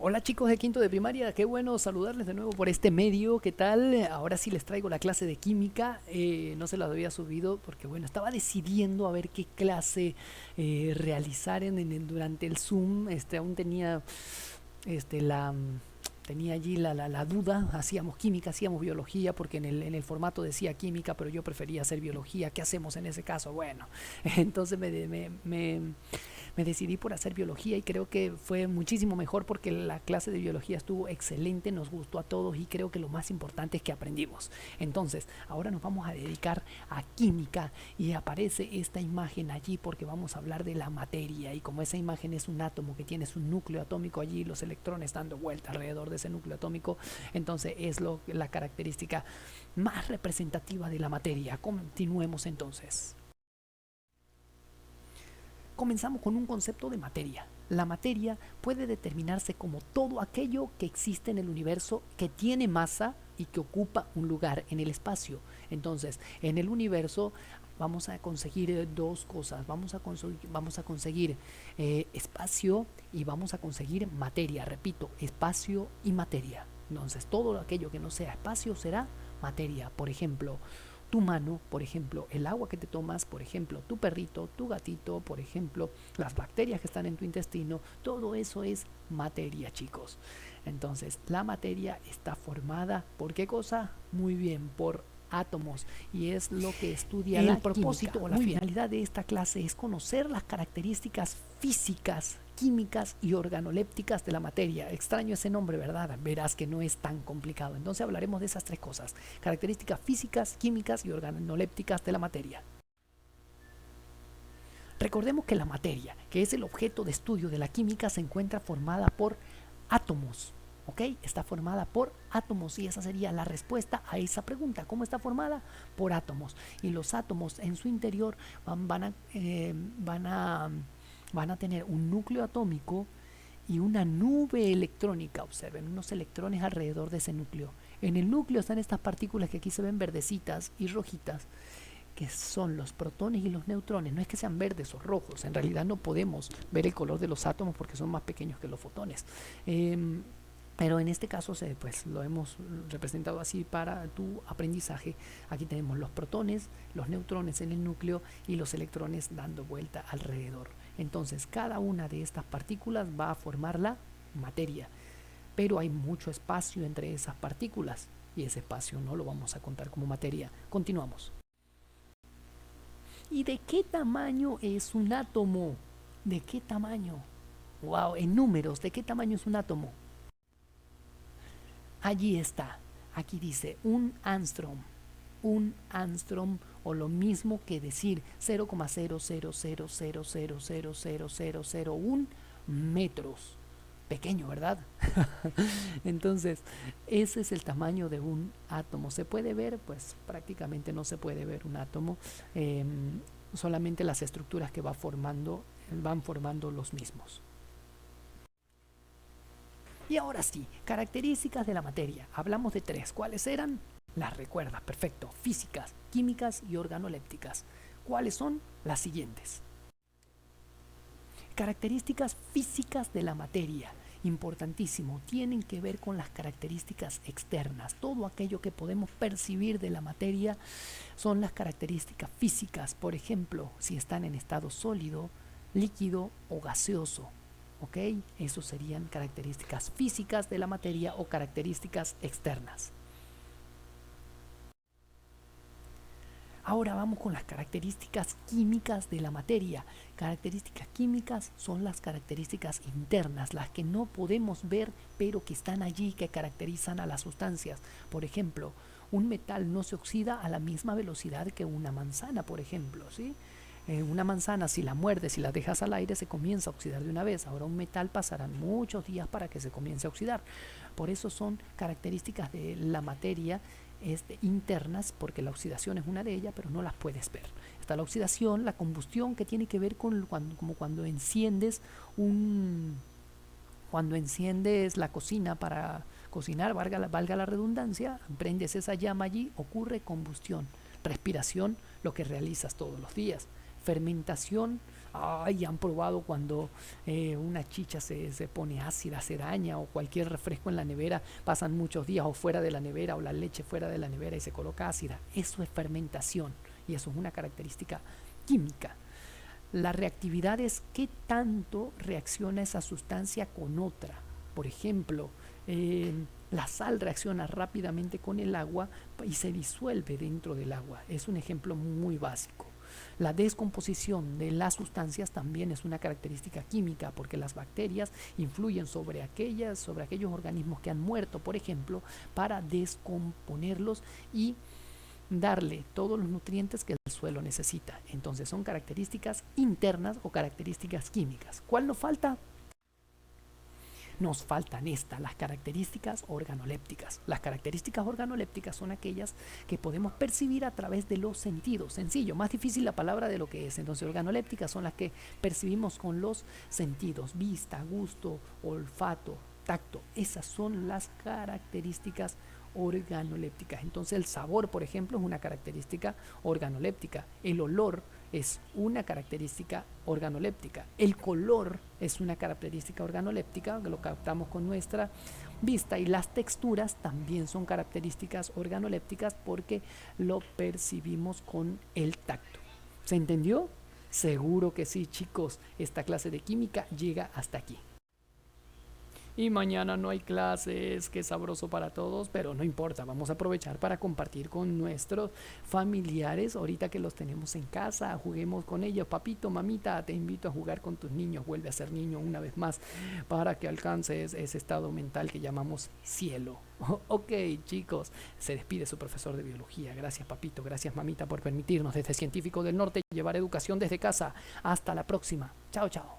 Hola chicos de quinto de primaria, qué bueno saludarles de nuevo por este medio, ¿qué tal? Ahora sí les traigo la clase de química, no se la había subido porque bueno, estaba decidiendo a ver qué clase realizar durante el Zoom, aún tenía este, la, tenía allí la duda, hacíamos química, hacíamos biología, porque en el formato decía química, pero yo prefería hacer biología, ¿qué hacemos en ese caso? Bueno, entonces me decidí por hacer biología y creo que fue muchísimo mejor porque la clase de biología estuvo excelente, nos gustó a todos y creo que lo más importante es que aprendimos. Entonces, ahora nos vamos a dedicar a química y aparece esta imagen allí porque vamos a hablar de la materia y como esa imagen es un átomo que tiene su núcleo atómico allí, los electrones dando vuelta alrededor de ese núcleo atómico, entonces es la característica más representativa de la materia. Continuemos entonces. Comenzamos con un concepto de materia. La materia puede determinarse como todo aquello que existe en el universo que tiene masa y que ocupa un lugar en el espacio. Entonces, en el universo vamos a conseguir dos cosas. Vamos a conseguir espacio y vamos a conseguir materia. Repito, espacio y materia. Entonces, todo aquello que no sea espacio será materia. Por ejemplo, tu mano, por ejemplo, el agua que te tomas, por ejemplo, tu perrito, tu gatito, por ejemplo, las bacterias que están en tu intestino, todo eso es materia, chicos. Entonces, la materia está formada por qué cosa? Muy bien, por átomos y es lo que estudia el propósito o la finalidad de esta clase es conocer las características físicas, químicas y organolépticas de la materia. Extraño ese nombre, ¿verdad? Verás que no es tan complicado. Entonces hablaremos de esas tres cosas: características físicas, químicas y organolépticas de la materia. Recordemos que la materia, que es el objeto de estudio de la química, se encuentra formada por átomos. ¿Ok? Está formada por átomos y esa sería la respuesta a esa pregunta. ¿Cómo está formada? Por átomos. Y los átomos en su interior van a, van a tener un núcleo atómico y una nube electrónica. Observen, unos electrones alrededor de ese núcleo. En el núcleo están estas partículas que aquí se ven verdecitas y rojitas, que son los protones y los neutrones. No es que sean verdes o rojos, en realidad no podemos ver el color de los átomos porque son más pequeños que los fotones. Pero en este caso pues, lo hemos representado así para tu aprendizaje. Aquí tenemos los protones, los neutrones en el núcleo y los electrones dando vuelta alrededor. Entonces cada una de estas partículas va a formar la materia, pero hay mucho espacio entre esas partículas y ese espacio no lo vamos a contar como materia. Continuamos. ¿Y de qué tamaño es un átomo? ¿De qué tamaño? Wow, en números, ¿de qué tamaño es un átomo? Allí está. Aquí dice un angstrom. Un angstrom o lo mismo que decir 0,00000000001 metros. Pequeño, ¿verdad? Entonces, ese es el tamaño de un átomo. ¿Se puede ver? Pues prácticamente no se puede ver un átomo. Eh, Solamente las estructuras que van formando los mismos. Y ahora sí, características de la materia. Hablamos de tres. ¿Cuáles eran? Las recuerdas, perfecto. Físicas, químicas y organolépticas. ¿Cuáles son? Las siguientes. Características físicas de la materia. Importantísimo, tienen que ver con las características externas. Todo aquello que podemos percibir de la materia son las características físicas. Por ejemplo, si están en estado sólido, líquido o gaseoso. ¿Ok? Eso serían características físicas de la materia o características externas. Ahora vamos con las características químicas de la materia. Características químicas son las características internas, las que no podemos ver, pero que están allí, que caracterizan a las sustancias. Por ejemplo, un metal no se oxida a la misma velocidad que una manzana, por ejemplo, ¿sí? Una manzana, si la muerdes, si la dejas al aire, se comienza a oxidar de una vez. Ahora un metal pasarán muchos días para que se comience a oxidar. Por eso son características de la materia internas, porque la oxidación es una de ellas, pero no las puedes ver. Está la oxidación, la combustión, que tiene que ver con como cuando enciendes cuando enciendes la cocina para cocinar, valga la redundancia, prendes esa llama allí, ocurre combustión. Respiración, lo que realizas todos los días. Fermentación, Ay, han probado cuando una chicha se pone ácida, se daña, o cualquier refresco en la nevera, pasan muchos días o fuera de la nevera, o la leche fuera de la nevera y se coloca ácida. Eso es fermentación y eso es una característica química. La reactividad es qué tanto reacciona esa sustancia con otra. Por ejemplo, la sal reacciona rápidamente con el agua y se disuelve dentro del agua. Es un ejemplo muy básico. La descomposición de las sustancias también es una característica química, porque las bacterias influyen sobre aquellos organismos que han muerto, por ejemplo, para descomponerlos y darle todos los nutrientes que el suelo necesita. Entonces son características internas o características químicas. ¿Cuál nos falta? Nos faltan las características organolépticas. Las características organolépticas son aquellas que podemos percibir a través de los sentidos. Sencillo, más difícil la palabra de lo que es. Entonces, organolépticas son las que percibimos con los sentidos: vista, gusto, olfato, tacto. Esas son las características organolépticas. Entonces, el sabor, por ejemplo, es una característica organoléptica. El olor es una característica organoléptica. El color es una característica organoléptica, que lo captamos con nuestra vista, y las texturas también son características organolépticas porque lo percibimos con el tacto. ¿Se entendió? Seguro que sí, chicos. Esta clase de química llega hasta aquí. Y mañana no hay clases, qué sabroso para todos, pero no importa, vamos a aprovechar para compartir con nuestros familiares. Ahorita que los tenemos en casa, juguemos con ellos. Papito, mamita, te invito a jugar con tus niños. Vuelve a ser niño una vez más para que alcances ese estado mental que llamamos cielo. Ok, chicos, se despide su profesor de biología. Gracias, papito, gracias, mamita, por permitirnos desde Científico del Norte llevar educación desde casa. Hasta la próxima. Chao, chao.